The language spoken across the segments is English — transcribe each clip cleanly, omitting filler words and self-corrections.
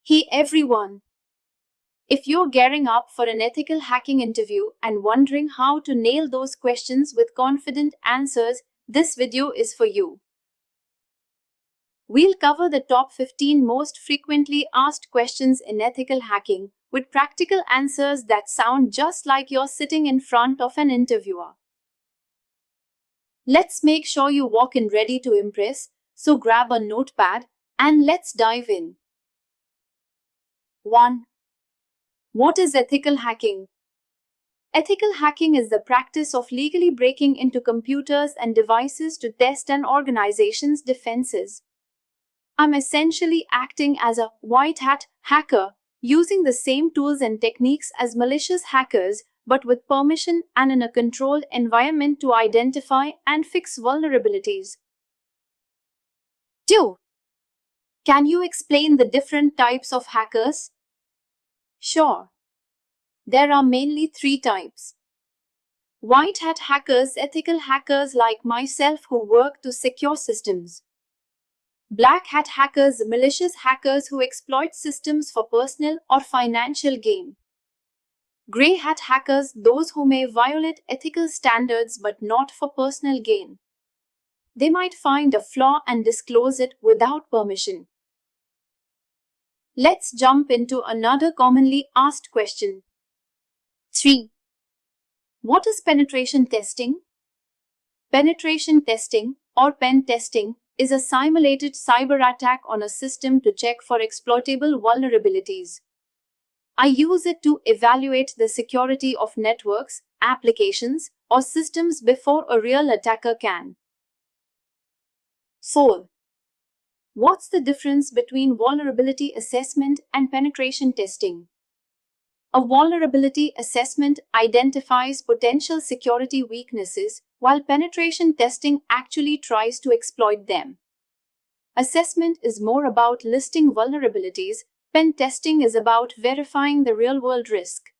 Hey everyone! If you're gearing up for an ethical hacking interview and wondering how to nail those questions with confident answers, this video is for you. We'll cover the top 15 most frequently asked questions in ethical hacking, with practical answers that sound just like you're sitting in front of an interviewer. Let's make sure you walk in ready to impress, so grab a notepad and let's dive in. 1. What is ethical hacking? Ethical hacking is the practice of legally breaking into computers and devices to test an organization's defenses. I'm essentially acting as a white hat hacker, using the same tools and techniques as malicious hackers, but with permission and in a controlled environment to identify and fix vulnerabilities. 2. Can you explain the different types of hackers? Sure. There are mainly 3 types. White hat hackers, ethical hackers like myself who work to secure systems. Black hat hackers, malicious hackers who exploit systems for personal or financial gain. Grey hat hackers, those who may violate ethical standards but not for personal gain. They might find a flaw and disclose it without permission. Let's jump into another commonly asked question. 3. What is penetration testing? Penetration testing, or pen testing, is a simulated cyber attack on a system to check for exploitable vulnerabilities. I use it to evaluate the security of networks, applications, or systems before a real attacker can. 4. What's the difference between vulnerability assessment and penetration testing? A vulnerability assessment identifies potential security weaknesses, while penetration testing actually tries to exploit them. Assessment is more about listing vulnerabilities, pen testing is about verifying the real-world risk.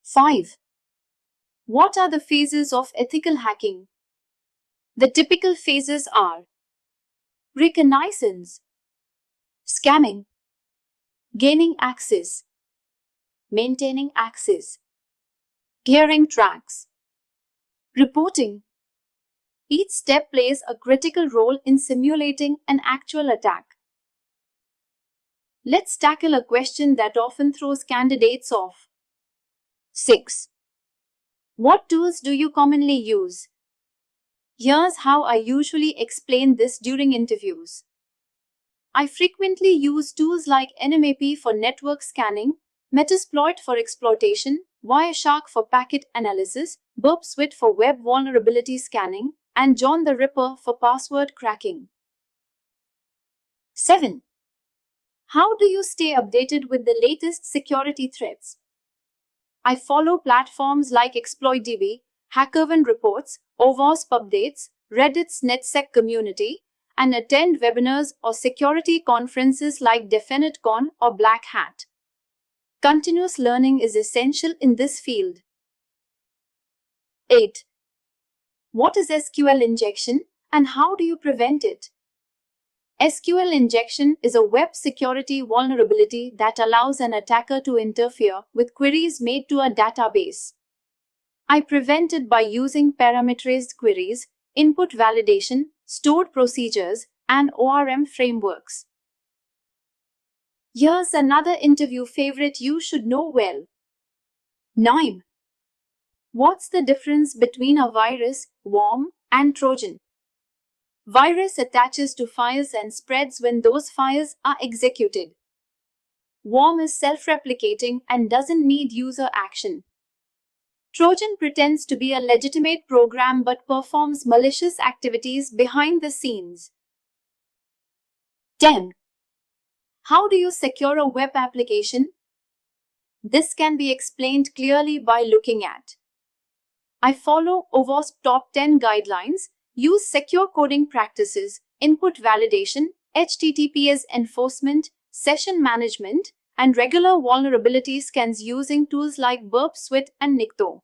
5. What are the phases of ethical hacking? The typical phases are reconnaissance, scamming, gaining access, maintaining access, clearing tracks, reporting. Each step plays a critical role in simulating an actual attack. Let's tackle a question that often throws candidates off. 6. What tools do you commonly use? Here's how I usually explain this during interviews. I frequently use tools like NMAP for network scanning, Metasploit for exploitation, Wireshark for packet analysis, Burp Suite for web vulnerability scanning, and John the Ripper for password cracking. 7. How do you stay updated with the latest security threats? I follow platforms like ExploitDB, HackerOne reports, OWASP updates, Reddit's NetSec community, and attend webinars or security conferences like DefiniteCon or Black Hat. Continuous learning is essential in this field. 8. What is SQL injection and how do you prevent it? SQL injection is a web security vulnerability that allows an attacker to interfere with queries made to a database. I prevent it by using parameterized queries, input validation, stored procedures, and ORM frameworks. Here's another interview favorite you should know well. 9. What's the difference between a virus, worm, and trojan? Virus attaches to files and spreads when those files are executed. Worm is self-replicating and doesn't need user action. Trojan pretends to be a legitimate program but performs malicious activities behind the scenes. 10. How do you secure a web application? This can be explained clearly by looking at. I follow OWASP Top 10 guidelines, use secure coding practices, input validation, HTTPS enforcement, session management, and regular vulnerability scans using tools like Burp Suite and Nikto.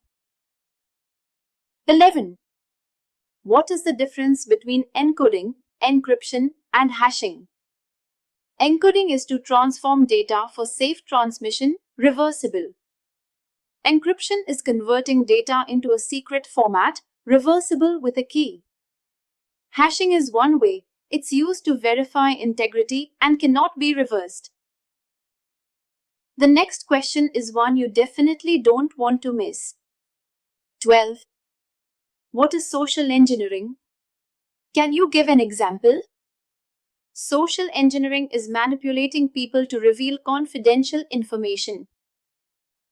11. What is the difference between encoding, encryption, and hashing? Encoding is to transform data for safe transmission, reversible. Encryption is converting data into a secret format, reversible with a key. Hashing is one way. It's used to verify integrity and cannot be reversed. The next question is one you definitely don't want to miss. 12. What is social engineering? Can you give an example? Social engineering is manipulating people to reveal confidential information.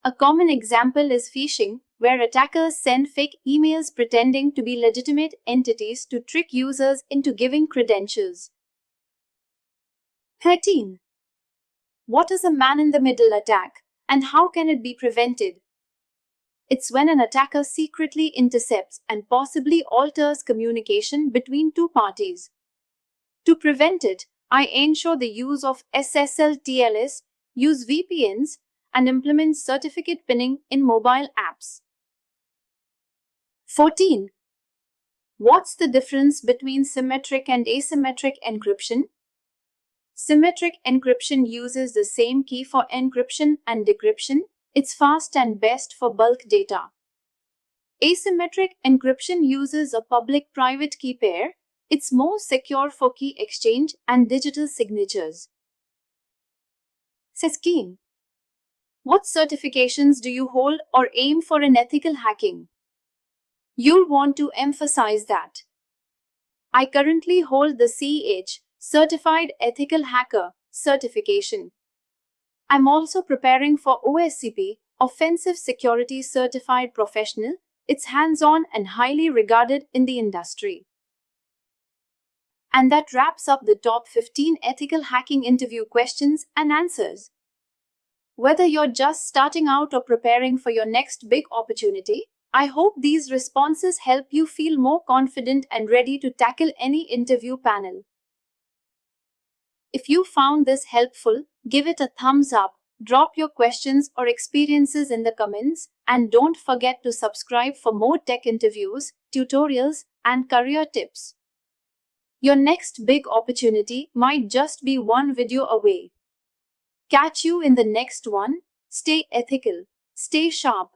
A common example is phishing, where attackers send fake emails pretending to be legitimate entities to trick users into giving credentials. 13. What is a man-in-the-middle attack, and how can it be prevented? It's when an attacker secretly intercepts and possibly alters communication between two parties. To prevent it, I ensure the use of SSL/TLS, use VPNs, and implement certificate pinning in mobile apps. 14. What's the difference between symmetric and asymmetric encryption? Symmetric encryption uses the same key for encryption and decryption. It's fast and best for bulk data. Asymmetric encryption uses a public-private key pair. It's more secure for key exchange and digital signatures. 16. What certifications do you hold or aim for in ethical hacking? You'll want to emphasize that. I currently hold the CH, Certified Ethical Hacker, certification. I'm also preparing for OSCP, Offensive Security Certified Professional. It's hands-on and highly regarded in the industry. And that wraps up the top 15 ethical hacking interview questions and answers. Whether you're just starting out or preparing for your next big opportunity, I hope these responses help you feel more confident and ready to tackle any interview panel. If you found this helpful, give it a thumbs up, drop your questions or experiences in the comments, and don't forget to subscribe for more tech interviews, tutorials, and career tips. Your next big opportunity might just be one video away. Catch you in the next one. Stay ethical, stay sharp,